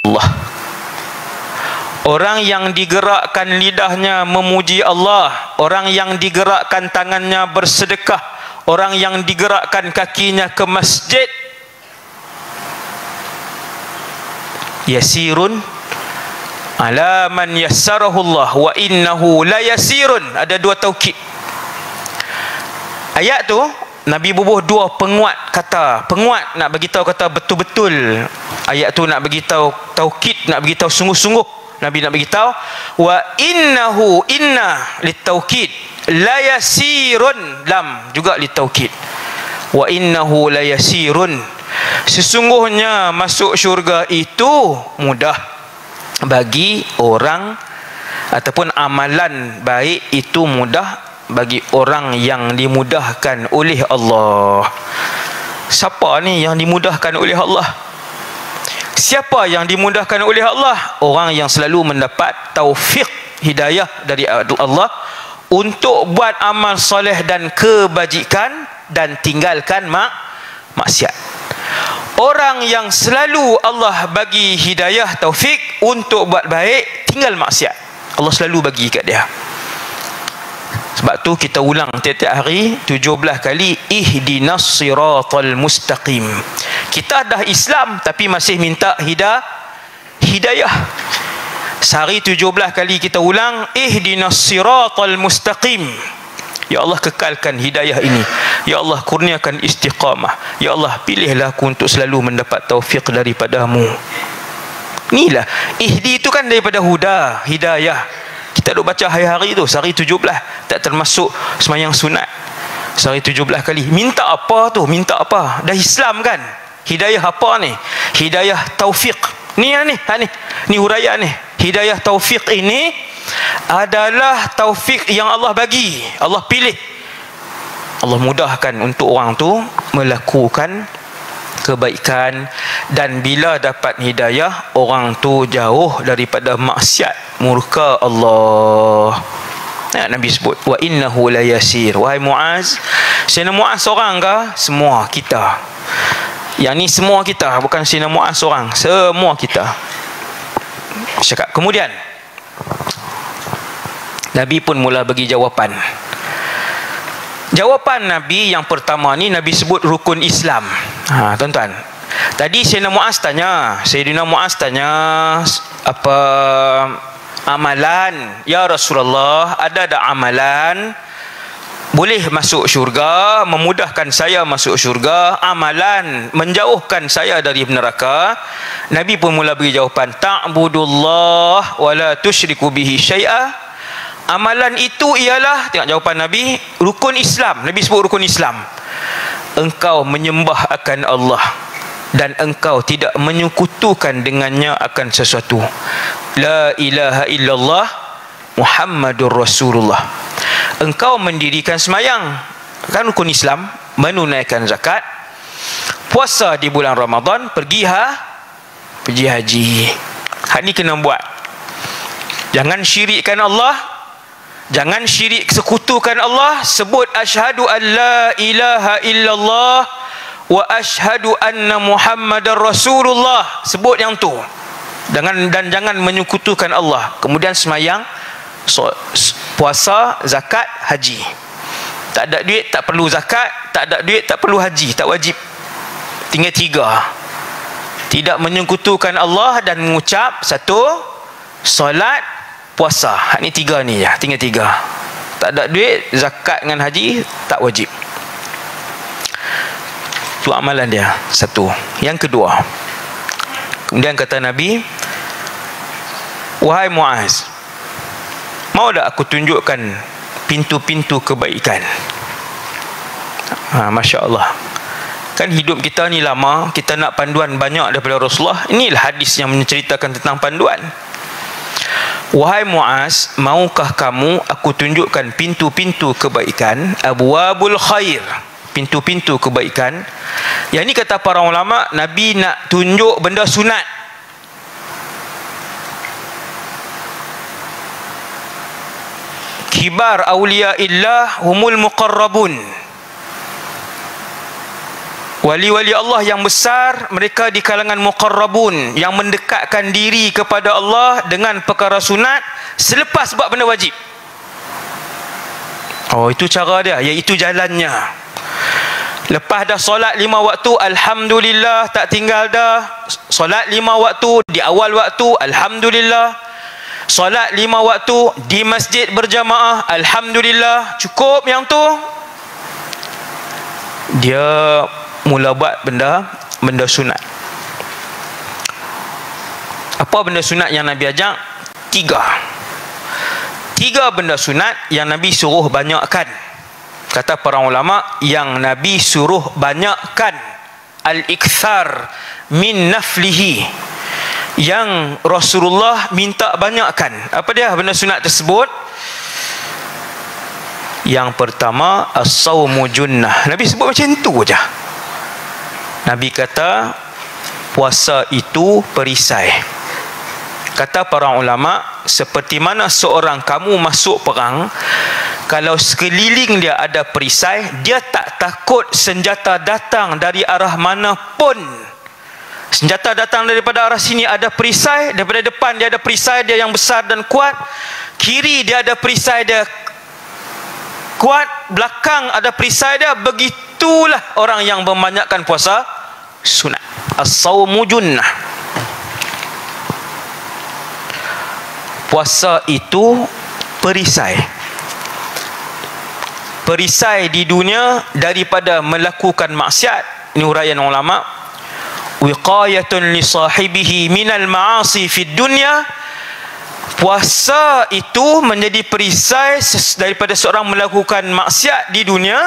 Allah. Orang yang digerakkan lidahnya memuji Allah, orang yang digerakkan tangannya bersedekah, orang yang digerakkan kakinya ke masjid, yasirun ala man yassarahu Allah wa innahu la yasirun. Ada dua taukid. Ayat tu Nabi bubuh dua penguat kata. Penguat nak bagi tahu kata betul-betul. Ayat tu nak bagi tahu taukid, nak bagi tahu sungguh-sungguh. Nabi nak bagi tahu wa innahu, inna litaukid, la yasirun, lam juga litaukid. Wa innahu la yasirun, sesungguhnya masuk syurga itu mudah bagi orang, ataupun amalan baik itu mudah bagi orang yang dimudahkan oleh Allah. Siapa ni yang dimudahkan oleh Allah? Siapa yang dimudahkan oleh Allah? Orang yang selalu mendapat taufik, hidayah dari Allah untuk buat amal soleh dan kebajikan dan tinggalkan maksiat. Orang yang selalu Allah bagi hidayah, taufik untuk buat baik, tinggal maksiat, Allah selalu bagi kat dia. Sebab tu kita ulang tiap-tiap hari 17 kali, ihdinas siratal mustaqim. Kita dah Islam tapi masih minta hidayah. Sehari 17 kali kita ulang, ihdinas siratal mustaqim. Ya Allah, kekalkan hidayah ini. Ya Allah, kurniakan istiqamah. Ya Allah, pilihlah aku untuk selalu mendapat taufik daripadamu. Inilah ihdi itu kan daripada huda, hidayah. Kita duk baca hari-hari tu, sehari 17, tak termasuk semayang sunat. Sehari 17 kali. Minta apa tu? Minta apa? Dah Islam kan? Hidayah apa ni? Hidayah taufik. Ni huraian ni. Hidayah taufik ini adalah taufik yang Allah bagi, Allah pilih. Allah mudahkan untuk orang tu melakukan kebaikan, dan bila dapat hidayah, orang tu jauh daripada maksiat, murka Allah. Nabi sebut wa innahu la yasir. Wahai Muaz, Sayyidina Muaz seorang ke? Semua kita. Yang ni semua kita, bukan Sayyidina Muaz seorang, semua kita. Cakap. Kemudian Nabi pun mula bagi jawapan. Jawapan Nabi yang pertama ni, Nabi sebut rukun Islam. Tuan-tuan, tadi Sayyidina Muaz tanya apa amalan, ya Rasulullah, ada amalan boleh masuk syurga, memudahkan saya masuk syurga, amalan menjauhkan saya dari neraka? Nabi pun mula beri jawapan, ta'budullah wa la tusyriku bihi syai'a. Amalan itu ialah, tengok jawapan Nabi, rukun Islam. Nabi sebut rukun Islam. Engkau menyembah akan Allah dan engkau tidak menyekutukan dengannya akan sesuatu. La ilaha illallah Muhammadur Rasulullah. Engkau mendirikan semayang, kan rukun Islam, menunaikan zakat, puasa di bulan Ramadan, pergi haji. Hak ni kena buat. Jangan syirikkan Allah, jangan syirik sekutukan Allah. Sebut asyhadu an la ilaha illallah wa asyhadu anna Muhammadar Rasulullah. Sebut yang tu. Dan jangan menyekutukan Allah. Kemudian semayang, puasa, zakat, haji. Tak ada duit tak perlu zakat, tak ada duit tak perlu haji, tak wajib. Tinggal 3. Tidak menyekutukan Allah dan mengucap 1, solat, puasa. Hak ni 3 ni je, tinggal 3. Tak ada duit, zakat dengan haji tak wajib. Tu amalan dia 1. Yang kedua, kemudian kata Nabi, wahai Muaz, mau tak aku tunjukkan pintu-pintu kebaikan? Masya Allah. Kan hidup kita ni lama, kita nak panduan banyak daripada Rasulullah. Inilah hadis yang menceritakan tentang panduan. Wahai Muaz, maukah kamu aku tunjukkan pintu-pintu kebaikan? Abwabul khair, pintu-pintu kebaikan. Yang ni kata para ulama, Nabi nak tunjuk benda sunat. Kibar awliya illah humul muqarrabun Wali-wali Allah yang besar, mereka di kalangan muqarrabun, yang mendekatkan diri kepada Allah dengan perkara sunat selepas buat benda wajib. Oh, itu cara dia, iaitu jalannya. Lepas dah solat 5 waktu, alhamdulillah, tak tinggal dah. Solat 5 waktu di awal waktu, alhamdulillah. Solat 5 waktu di masjid berjamaah, alhamdulillah. Cukup yang tu. Dia mula buat benda sunat. Apa benda sunat yang Nabi ajak? 3 benda sunat yang Nabi suruh banyakkan. Kata para ulama, yang Nabi suruh banyakkan, al-ikthar min naflihi, yang Rasulullah minta banyakkan. Apa dia benda sunat tersebut? Yang pertama, as-sawmu junnah. Nabi sebut macam tu je. Nabi kata puasa itu perisai. Kata para ulama, seperti mana seorang kamu masuk perang, kalau sekeliling dia ada perisai, dia tak takut senjata datang dari arah mana pun. Senjata datang daripada arah sini ada perisai, daripada depan dia ada perisai dia yang besar dan kuat, kiri dia ada perisai dia kuat, belakang ada perisai dia. Begitulah orang yang membanyakkan puasa sunat. As-sawmu junnah. Puasa itu perisai. Perisai di dunia daripada melakukan maksiat. Ini huraian ulama. Wiqayatun li sahibihi minal ma'asi fid dunya. Puasa itu menjadi perisai daripada seorang melakukan maksiat di dunia.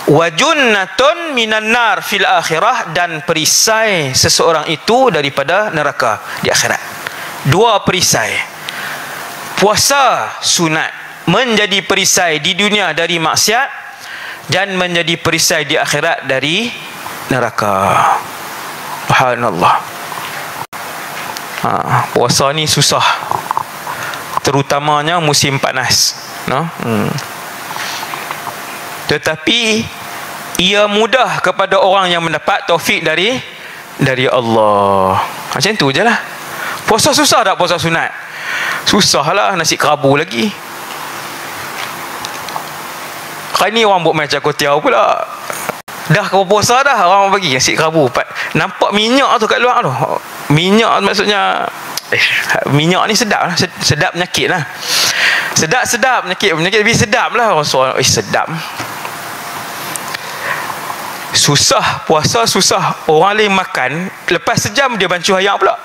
Wa junnatun minan nar fil akhirah, dan perisai seseorang itu daripada neraka di akhirat. 2 perisai. Puasa sunat menjadi perisai di dunia dari maksiat, dan menjadi perisai di akhirat dari neraka. Subhanallah. Puasa ni susah, terutamanya musim panas, no? Tetapi ia mudah kepada orang yang mendapat taufik dari Allah. Macam tu je lah. Puasa susah tak puasa sunat? Susah lah, nasi kerabu lagi. Kali ni orang buat macam kotiau pula. Dah kau puasa dah, orang bagi nasi kerabu. Nampak minyak tu kat luar tu. Minyak maksudnya minyak ni sedap lah. Sedap penyakit lah. Sedap penyakit lebih sedap lah. Sedap. Susah puasa, susah. Orang lain makan, lepas sejam dia bancuh ayak pula.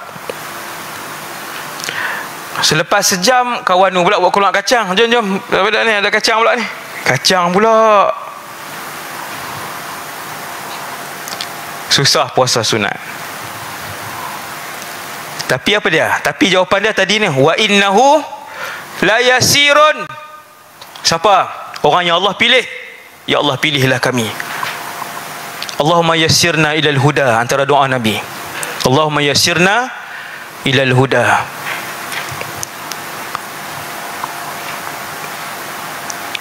Selepas sejam kawan tu pula buat kolak kacang. Jom daripada ni ada kacang pula ni. Kacang pula. Susah puasa sunat. Tapi apa dia? Tapi jawapan dia tadi ni, wa innahu la yasirun. Siapa? Orang yang Allah pilih. Ya Allah, pilihlah kami. Allahumma yassirna ilal huda, antara doa Nabi. Allahumma yassirna ilal huda.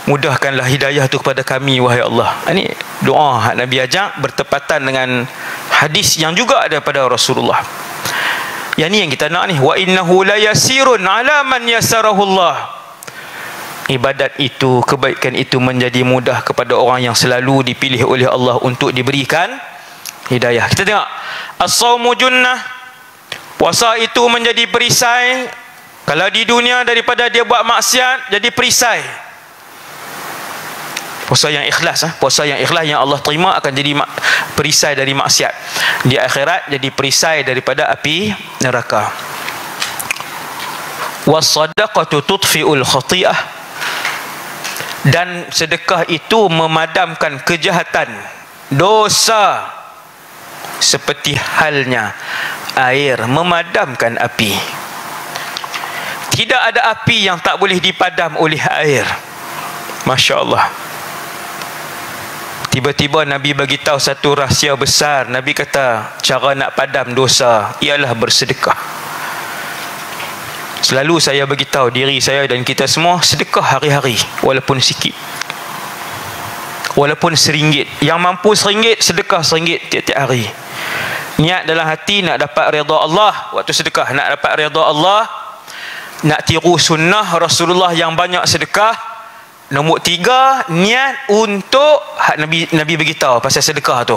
Mudahkanlah hidayah itu kepada kami, wahai Allah. Ini doa Nabi ajak bertepatan dengan hadis yang juga ada pada Rasulullah. Yang ni yang kita nak ni. Wa innahu la yasirun ala man yasarahu Allah. Ibadat itu, kebaikan itu menjadi mudah kepada orang yang selalu dipilih oleh Allah untuk diberikan hidayah. Kita tengok. As-sawmu junnah. Puasa itu menjadi perisai. Kalau di dunia daripada dia buat maksiat, jadi perisai. Puasa yang ikhlas, puasa yang ikhlas yang Allah terima akan jadi perisai dari maksiat. Di akhirat jadi perisai daripada api neraka. Was-sadaqatu tudfi'ul khati'ah. Dan sedekah itu memadamkan kejahatan, dosa, seperti halnya air memadamkan api. Tidak ada api yang tak boleh dipadam oleh air. Masya Allah. Tiba-tiba Nabi bagi tahu satu rahsia besar. Nabi kata cara nak padam dosa ialah bersedekah. Selalu saya bagi tahu diri saya dan kita semua, sedekah hari-hari walaupun sikit. walaupun RM1. Yang mampu RM1, sedekah RM1 tiap-tiap hari. Niat dalam hati nak dapat redha Allah waktu sedekah, nak dapat redha Allah, nak tiru sunnah Rasulullah yang banyak sedekah. Nombor 3, niat untuk Nabi beritahu pasal sedekah tu,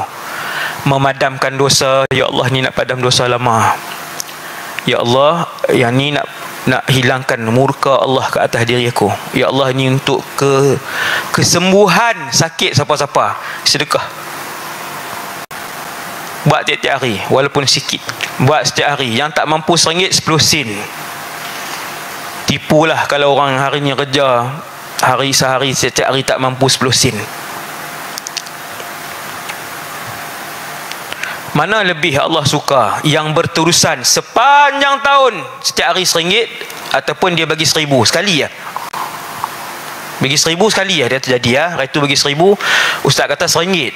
memadamkan dosa. Ya Allah, ni nak padam dosa lama. Ya Allah, yang ni nak hilangkan murka Allah ke atas diri aku. Ya Allah, ni untuk kesembuhan sakit siapa-siapa. Sedekah. Buat tiap-tiap hari, walaupun sikit. Buat setiap hari. Yang tak mampu RM1, 10 sen. Tipulah kalau orang hari ni kerja sehari setiap hari tak mampu 10 sen. Mana lebih Allah suka? Yang berterusan sepanjang tahun, setiap hari RM1, ataupun dia bagi 1,000 sekali ya. Bagi 1,000 sekali ya, dia terjadi ya. Hari tu bagi 1,000, ustaz kata RM1,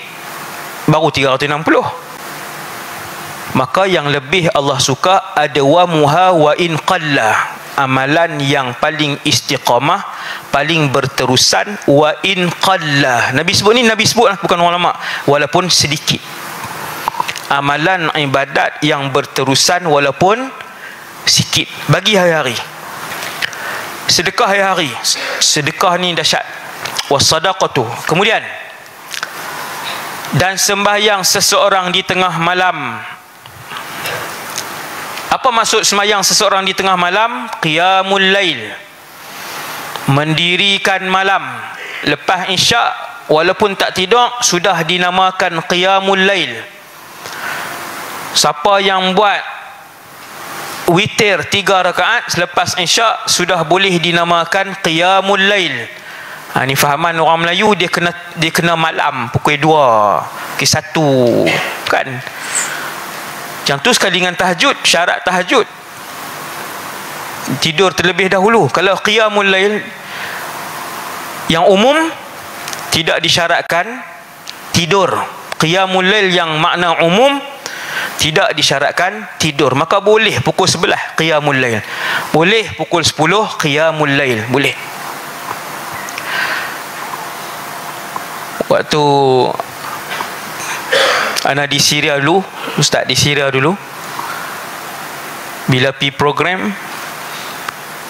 baru 360. Maka yang lebih Allah suka adwamuha wa in qalla, amalan yang paling istiqamah, paling berterusan, wa in qalla. Nabi sebut ni, Nabi sebut lah, bukan ulama, walaupun sedikit. Amalan ibadat yang berterusan walaupun sikit, bagi hari-hari. Sedekah hari-hari. Sedekah ni dahsyat. Wassadaqatu. Kemudian, dan sembahyang seseorang di tengah malam. Apa maksud sembahyang seseorang di tengah malam? Qiyamul lail, mendirikan malam. Lepas isyak, walaupun tak tidur, sudah dinamakan qiyamul lail. Siapa yang buat witir 3 rakaat selepas isyak, sudah boleh dinamakan qiyamul lail. Ni fahaman orang Melayu, dia kena malam pukul 2 ke 1 kan. Yang tu sekali dengan tahajud, syarat tahajud tidur terlebih dahulu. Kalau qiyamul lail yang umum, tidak disyaratkan tidur. Qiyamul lail yang makna umum, tidak disyaratkan tidur. Maka boleh pukul 11 qiyamul lail, boleh pukul 10 qiyamul lail, boleh. Waktu ana di Syria dulu, ustaz di Syria dulu, bila pi program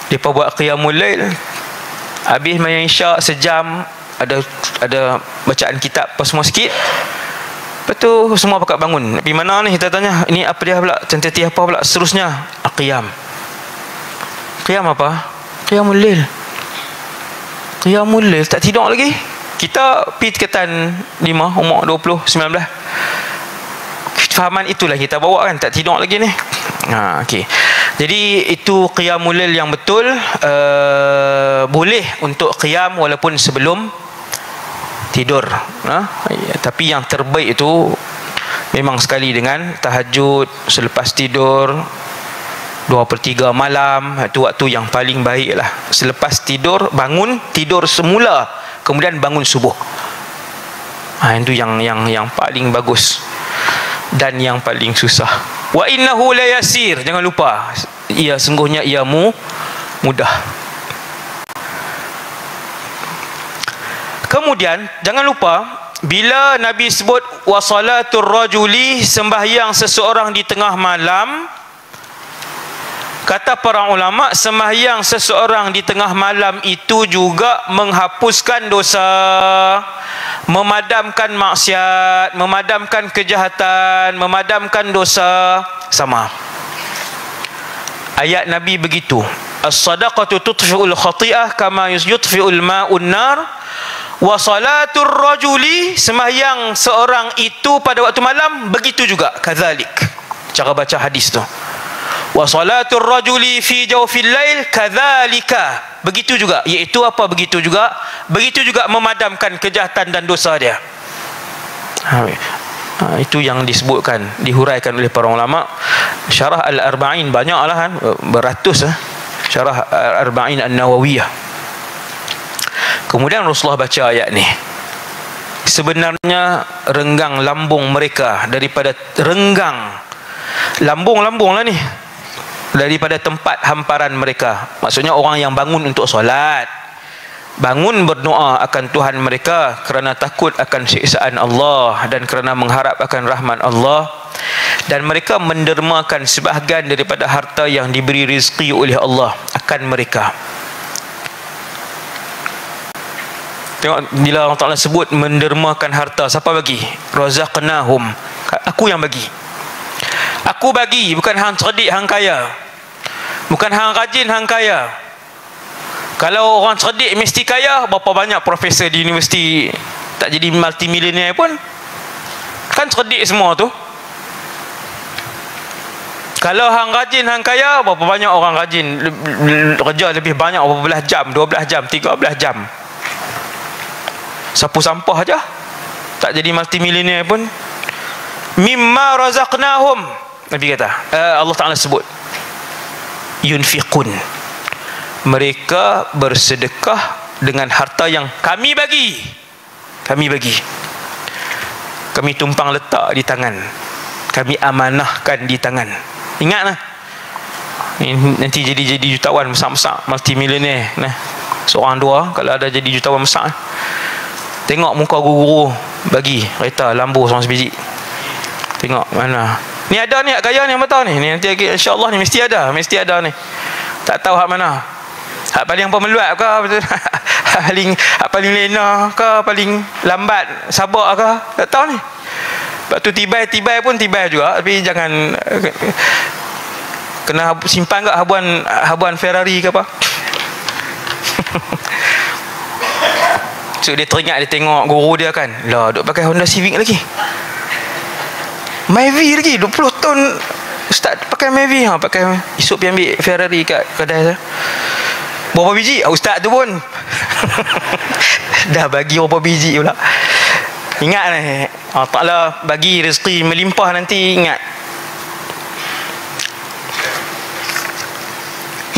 depa buat qiyamul lail, habis main isyak sejam, ada bacaan kitab apa semua sikit. Lepas tu semua pakat bangun. Pergi mana ni? Kita tanya, ini apa dia pula? Tentiti apa pula? Seterusnya qiyam. Qiyam apa? Qiyamul lail. Qiyamul lail, tak tidur lagi. Kita pergi tingkatan 5, umur 20, 19. Fahaman itulah kita bawa kan, tak tidur lagi ni. Okey. Jadi itu qiyamul lail yang betul. Boleh untuk qiyam walaupun sebelum tidur. Tapi yang terbaik itu memang sekali dengan tahajud, selepas tidur 2/3 malam. Itu waktu yang paling baik lah. Selepas tidur, bangun, tidur semula, kemudian bangun subuh. Itu yang paling bagus dan yang paling susah. Wa innahu la yasir, jangan lupa, ia sungguhnya ia mudah. Kemudian jangan lupa, bila Nabi sebut wasalatul rajuli, sembahyang seseorang di tengah malam, kata para ulama, sembahyang seseorang di tengah malam itu juga menghapuskan dosa, memadamkan maksiat, memadamkan kejahatan, memadamkan dosa, sama. Ayat Nabi begitu. As-sadaqatu tutfi'ul khati'ah kama yutfi'ul ma'un nar. Wa salatul rajuli, sembahyang seorang itu pada waktu malam begitu juga, kadzalik. Cara baca hadis tu. Wa salatul rajuli fi jawfil lail kadzalika, begitu juga, iaitu apa begitu juga? Begitu juga memadamkan kejahatan dan dosa dia. Itu yang disebutkan, dihuraikan oleh para ulama. Syarah Al-Arba'in banyaklah kan, beratus syarah Al-Arba'in An-Nawawiyah. Kemudian Rasulullah baca ayat ni. Sebenarnya renggang lambung mereka daripada renggang lambung lah ni, daripada tempat hamparan mereka. Maksudnya orang yang bangun untuk solat, bangun berdoa akan Tuhan mereka kerana takut akan siksaan Allah dan kerana mengharap akan rahmat Allah, dan mereka mendermakan sebahagian daripada harta yang diberi rezeki oleh Allah akan mereka. Tengok, bila Allah Ta'ala sebut mendermakan harta, siapa bagi? Razaqnahum, aku yang bagi. Aku bagi, bukan hang cerdik hang kaya, bukan hang rajin hang kaya. Kalau orang cerdik mesti kaya, berapa banyak profesor di universiti tak jadi multimillionaire pun? Kan cerdik semua tu. Kalau hang rajin hang kaya, berapa banyak orang rajin kerja lebih banyak berapa belas jam, 12 jam, 13 jam. Sapu sampah aja tak jadi multimillionaire pun. Mimma razaqnahum, Nabi kata, Allah Ta'ala sebut yunfiqun, mereka bersedekah dengan harta yang kami bagi. Kami bagi, kami tumpang letak di tangan, kami amanahkan di tangan. Ingatlah, nanti jadi jutawan besar-besar, multimillionaire nah. Seorang dua kalau ada jadi jutawan besar, tengok muka guru-guru bagi kereta Lambo seorang sebiji. Tengok mana ni ada ni hak kaya ni, betul ni nanti insya-Allah ni mesti ada ni. Tak tahu hak mana, hak paling pemeluat ke betul hak paling lena ke, paling lambat sabar ke, tak tahu ni. Sebab tu tibai pun tibai juga, tapi jangan kena simpan ke habuan Ferrari ke apa. So dia teringat, dia tengok guru dia kan, lah duk pakai Honda Civic lagi, Mavic lagi 20 tahun ustaz pakai Mavic, pakai esok pergi ambil Ferrari kat kedai saya. Berapa biji? Ustaz tu pun dah bagi berapa biji pula. Ingat ni, Allah Ta'ala bagi rezeki melimpah nanti, ingat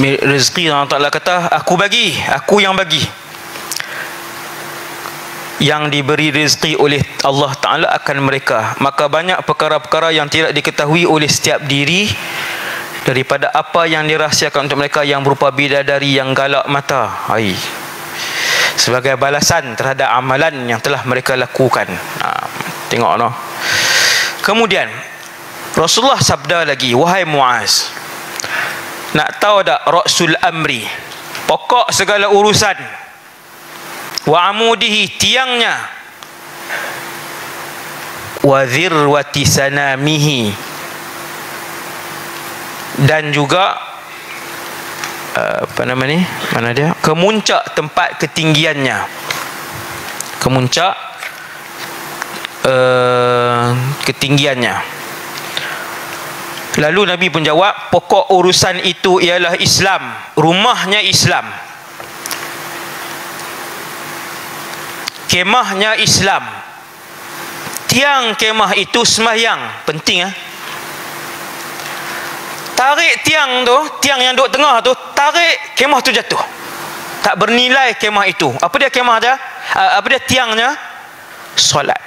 rezeki Allah Ta'ala kata aku bagi, aku yang bagi. Yang diberi rezeki oleh Allah Ta'ala akan mereka, maka banyak perkara-perkara yang tidak diketahui oleh setiap diri daripada apa yang dirahsiakan untuk mereka yang berupa bidadari yang galak mata, sebagai balasan terhadap amalan yang telah mereka lakukan. Tengok no. Kemudian Rasulullah sabda lagi, wahai Muaz, nak tahu tak Rasul Amri, pokok segala urusan, wa amudihi, tiangnya, wa dhirwati sanamihi, dan juga apa nama ni, mana dia, kemuncak tempat ketinggiannya, kemuncak ketinggiannya. Lalu Nabi pun jawab, pokok urusan itu ialah Islam, rumahnya Islam, kemahnya Islam, tiang kemah itu sembahyang. Penting tarik tiang tu, tiang yang duduk tengah tu, tarik, kemah tu jatuh, tak bernilai kemah itu. Apa dia kemah dia? Apa dia tiangnya? Solat.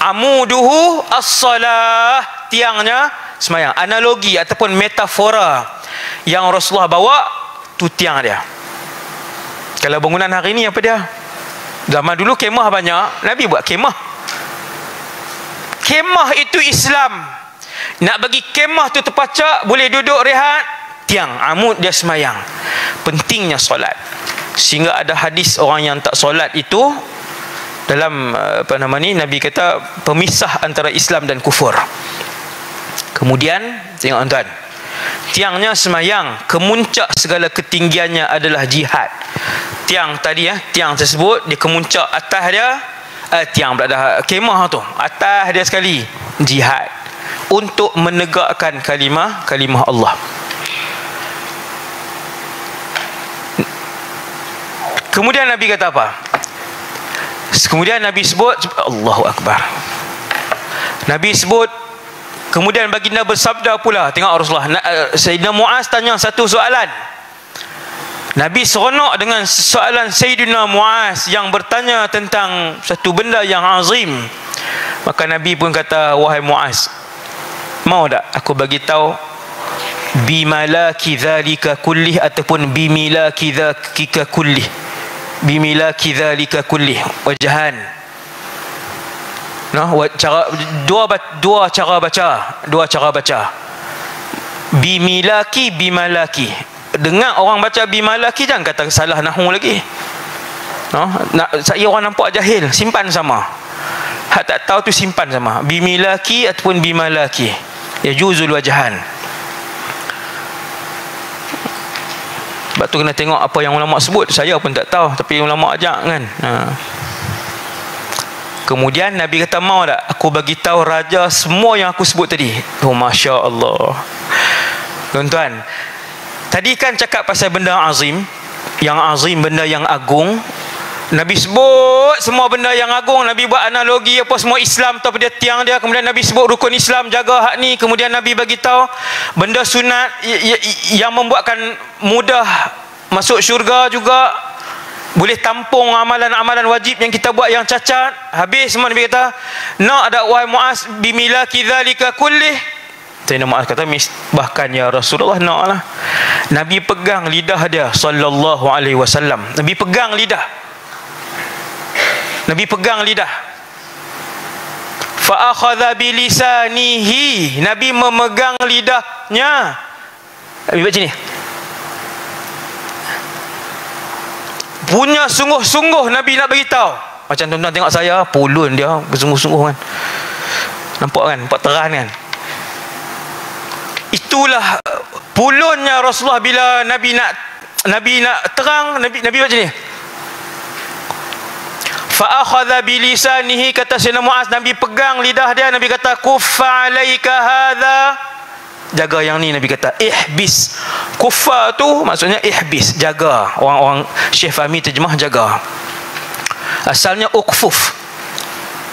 Amuduhu as-salah, tiangnya sembahyang. Analogi ataupun metafora yang Rasulullah bawa tu tiang dia. Kalau bangunan hari ni apa dia? Zaman dulu kemah banyak, Nabi buat kemah. Kemah itu Islam. Nak bagi kemah tu terpacak, boleh duduk rehat, tiang, amud dia semayang. Pentingnya solat. Sehingga ada hadis orang yang tak solat itu dalam apa nama ni, Nabi kata pemisah antara Islam dan kufur. Kemudian tengok tuan, tiangnya semayang, kemuncak segala ketinggiannya adalah jihad. Tiang tadi tiang tersebut dia kemuncak, atas dia tiang pula dah kemah tu, atas dia sekali jihad untuk menegakkan kalimah Allah. Kemudian Nabi kata apa? Kemudian Nabi sebut, Allahu Akbar, Nabi sebut, kemudian baginda bersabda pula, tengok Rasulullah, Sayyidina Muaz tanya satu soalan, Nabi seronok dengan soalan Sayyidina Muaz yang bertanya tentang satu benda yang azim. Maka Nabi pun kata, wahai Muaz, mau tak aku bagi tahu bimalaki dzalika kullih ataupun bimilaki dzalika kullih. Bimilaki dzalika kullih, wajhan. Nah, cara dua cara baca. Bimilaki, bimalaki. Dengar orang baca bimalaki, jangan kata salah nahwu lagi. No, saya orang nampak jahil, simpan sama. Hak tak tahu tu simpan sama. Bimilaki ataupun bimalaki. Ya juzul wajhan. Sebab tu kena tengok apa yang ulama sebut. Saya pun tak tahu, tapi ulama ajak kan. Kemudian Nabi kata, mau tak aku bagi tahu raja semua yang aku sebut tadi? Oh, Masya Allah. Tuan-tuan, tadi kan cakap pasal benda azim, yang azim, benda yang agung. Nabi sebut semua benda yang agung. Nabi buat analogi apa semua Islam tu pada tiang dia. Kemudian Nabi sebut rukun Islam, jaga hak ni. Kemudian Nabi bagi tahu benda sunat yang membuatkan mudah masuk syurga juga. Boleh tampung amalan-amalan wajib yang kita buat yang cacat. Habis semua Nabi kata, nak ada wahai Muaz bimilaki dzalika kullih. Sayyidina Muaz kata, bahkan ya Rasulullah, nak lah. Nabi pegang lidah dia sallallahu alaihi wasallam. Nabi pegang lidah. Fa akhadha bilisanihi. Nabi memegang lidahnya. Nabi buat macam ni. Punya sungguh-sungguh Nabi nak bagi tahu. Macam tuan-tuan tengok saya, pulun dia bersungguh-sungguh kan. Nampak kan? Nampak terang kan? Itulah pulunnya Rasulullah bila Nabi nak terang. Nabi buat macam ni. Fa akhadha bilisanihi, kata Sayyidina Muaz, Nabi pegang lidah dia. Nabi kata, kuffa alaika hadha. Jaga yang ni. Nabi kata ihbis. Kuffa tu maksudnya ihbis, jaga. Orang Syekh Fahmi terjemah jaga. Asalnya ukfuf,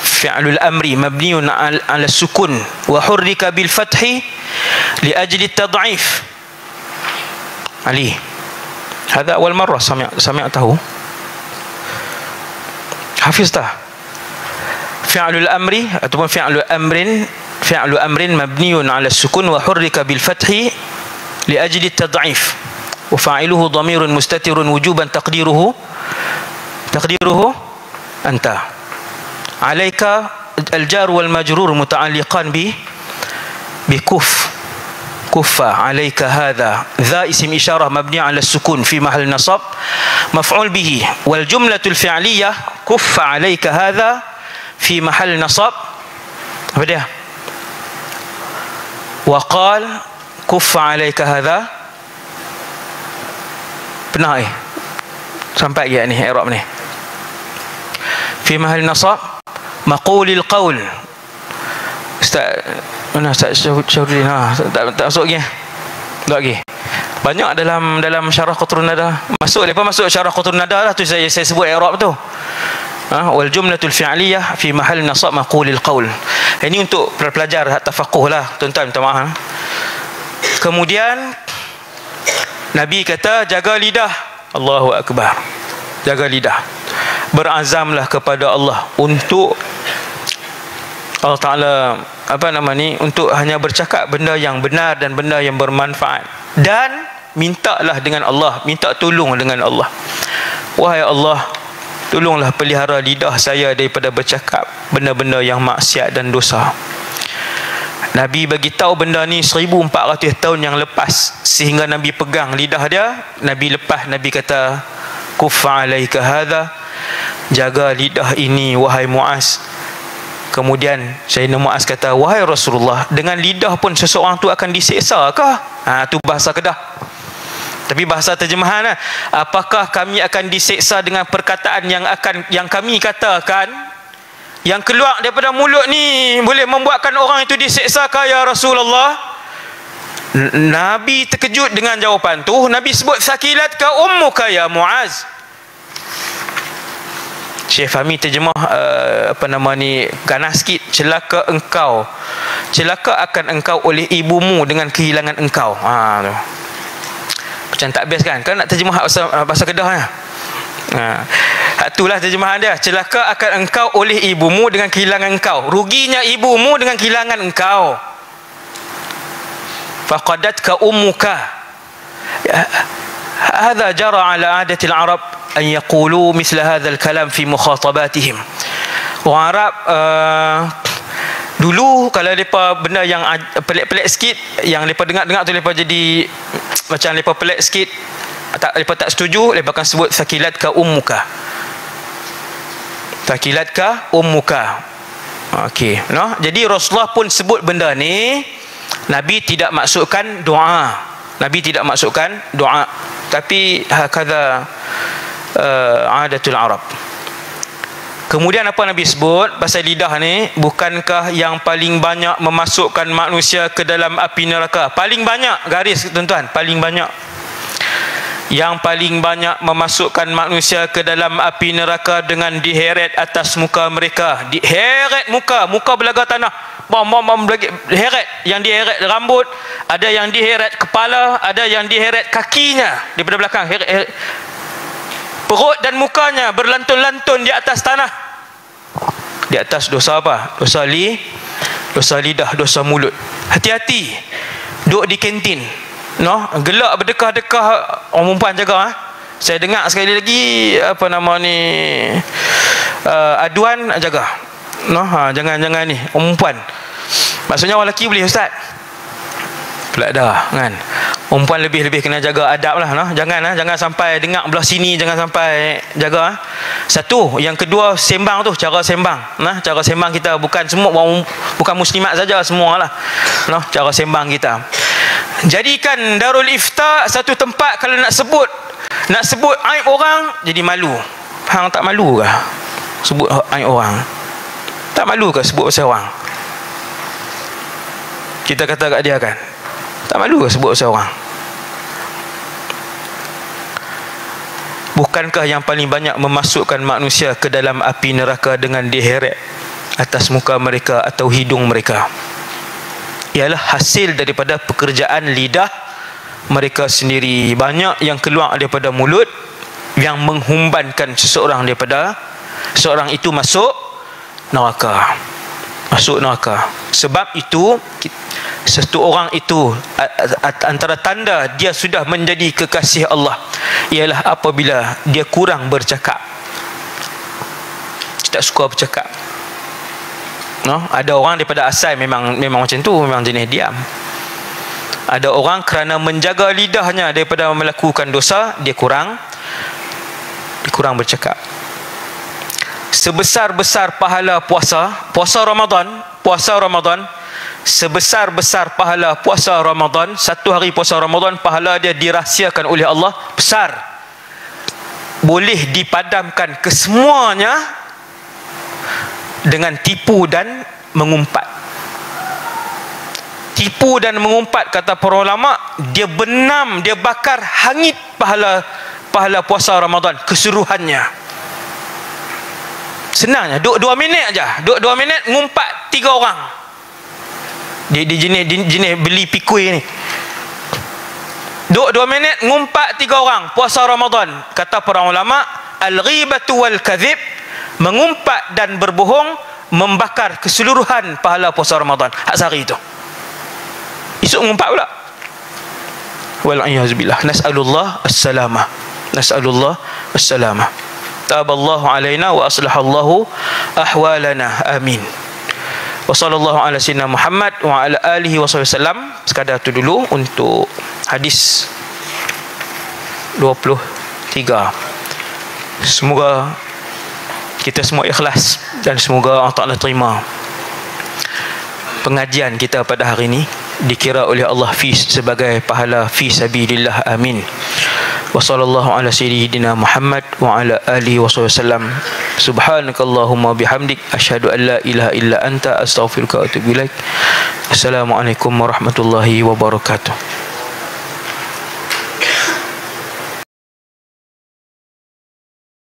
fi'lul amri mabniun ala sukun wa hurrika bil fathi li ajli tad'if. Ali, hadha awal marrah sami'tahu. Hafiz tak? Fi'lul amri ataupun fi'lu amrin mabniun ala sukun wa hurrika bil fathi li ajli tad'if wa fa'iluhu dhamirun mustatirun wujuban taqdiruhu anta. Alayka al jar wal majrur muta'alliqan bi kuffa alayka hadha. Dha isim isyarah mabni ala sukun fi mahal nasab maf'ul bihi, wal jumlatul fi'liyah kuffa alayka hadha fi mahal nasab apa dia? Wa qal kuffa alayka hadha. Pernah sampai ya ni i'rab ni. Fi mahal nasab maqulil qaul. Ustaz mana Ustaz Syauddin? Tak masuk lagi. Tak lagi. Banyak dalam syarah Qatrun Nada. Masuk syarah Qatrun Nada lah tu saya sebut i'rab tu. Wal jumlatul fi'liyah fi mahal nasab maqulil qaul. Ini untuk pelajar tafaqquh lah tuan-tuan, minta maaf. Kemudian Nabi kata jaga lidah. Allahu akbar. Jaga lidah. Berazamlah kepada Allah untuk Allah Ta'ala untuk hanya bercakap benda yang benar dan benda yang bermanfaat, dan mintalah dengan Allah, minta tolong dengan Allah. Wahai Allah, tolonglah pelihara lidah saya daripada bercakap benda-benda yang maksiat dan dosa. Nabi bagi tahu benda ni 1400 tahun yang lepas, sehingga Nabi pegang lidah dia. Nabi lepas, Nabi kata kuffa alaika hadha, jaga lidah ini wahai Muaz. Kemudian Sayyidina Muaz kata, wahai Rasulullah, dengan lidah pun seseorang tu akan diseksa kah? Tu bahasa Kedah. Tapi bahasa terjemahan, apakah kami akan diseksa dengan perkataan yang kami katakan, yang keluar daripada mulut ni boleh membuatkan orang itu diseksa kah ya Rasulullah? Nabi terkejut dengan jawapan tu. Nabi sebut sakilat ka ummuka ya Muaz. Syekh Fahmi terjemah ganas sikit, celaka engkau, celaka akan engkau oleh ibumu dengan kehilangan engkau. Tu macam tak best kan? Kan nak terjemah bahasa Kedah ya. Itulah terjemahan dia. Celaka akan engkau oleh ibumu dengan kehilangan engkau. Ruginya ibumu dengan kehilangan engkau. faqadatka ummuka. هذا جرى على عادة العرب أن يقولوا مثل هذا الكلام في مخاطباتهم. Orang Arab dulu kalau mereka benda yang pelik-pelik sikit, yang mereka dengar-dengar tu mereka jadi macam mereka pelik sikit, mereka tak setuju, mereka akan sebut sakilatka ummuka. Sakilatka ummuka. Okey, no? Jadi Rasulullah pun sebut benda ni, Nabi tidak maksudkan doa. Nabi tidak maksudkan doa, tapi hakadha adatul Arab. Kemudian apa Nabi sebut pasal lidah ni? Bukankah yang paling banyak memasukkan manusia ke dalam api neraka? Paling banyak, garis tuan-tuan, paling banyak. Yang paling banyak memasukkan manusia ke dalam api neraka dengan diheret atas muka mereka. Diheret muka belaga tanah. Heret. Yang diheret rambut, ada yang diheret kepala, ada yang diheret kakinya daripada belakang. Heret. Perut dan mukanya berlantun-lantun di atas tanah. Di atas dosa apa? Dosa lidah, dosa mulut. Hati-hati. Duduk di kantin, no, gelak berdekah-dekah, orang perempuan jaga. Saya dengar sekali lagi apa nama ni, aduan, jaga, no, jangan ni orang perempuan. Maksudnya orang lelaki boleh, ustaz, pula dah kan. Perempuan lebih kena jaga adab lah, no? Jangan sampai dengar belah sini, jangan sampai jaga. Satu, yang kedua, sembang tu, cara sembang. Nah, cara sembang kita bukan semua, bukan muslimat saja, semua lah, no? Cara sembang kita. Jadikan Darul Ifta satu tempat kalau nak sebut aib orang jadi malu. Hang tak malu ke sebut aib orang? Tak malu ke sebut pasal orang? Kita kata kat dia kan, tak malu ke sebut pasal orang? Bukankah yang paling banyak memasukkan manusia ke dalam api neraka dengan diheret atas muka mereka atau hidung mereka? Ialah hasil daripada pekerjaan lidah mereka sendiri. Banyak yang keluar daripada mulut yang menghumbankan seseorang itu masuk neraka. Sebab itu satu orang itu, antara tanda dia sudah menjadi kekasih Allah ialah apabila dia kurang bercakap. Dia tak suka bercakap, no? Ada orang daripada asal memang macam tu, memang jenis diam. Ada orang kerana menjaga lidahnya daripada melakukan dosa, dia kurang bercakap. Sebesar-besar pahala puasa Ramadan, sebesar-besar pahala puasa Ramadan, satu hari puasa Ramadan, pahala dia dirahsiakan oleh Allah besar, boleh dipadamkan kesemuanya dengan tipu dan mengumpat. Tipu dan mengumpat, kata para ulama, dia benam, dia bakar hangit pahala puasa Ramadan keseluruhannya. Senangnya, duduk 2 minit aja. Duduk 2 minit ngumpat 3 orang. Dia jenis beli pikui ni. Duduk 2 minit ngumpat 3 orang puasa Ramadan. Kata para ulama, al-ghibatu wal kadhib, mengumpat dan berbohong membakar keseluruhan pahala puasa Ramadan hak sehari itu. Esok ngumpat pula. Wal a'yaz billah. Nas'alullah as-salamah. Taballahu alaina wa aslahallahu ahwalana. Amin. Wa sallallahu ala sayyidina Muhammad wa ala alihi wa sallam. Sekadar tu dulu untuk hadis 23. Semoga kita semua ikhlas dan semoga Allah Ta'ala terima pengajian kita pada hari ini, dikira oleh Allah sebagai pahala fi sabilillah. Amin. Wa sallallahu ala sayyidina Muhammad wa ala alihi wa sallam. Subhanakallahumma bihamdik, asyhadu an la ilaha illa anta, astaghfiruka wa atubu ilaik. Assalamualaikum warahmatullahi wabarakatuh.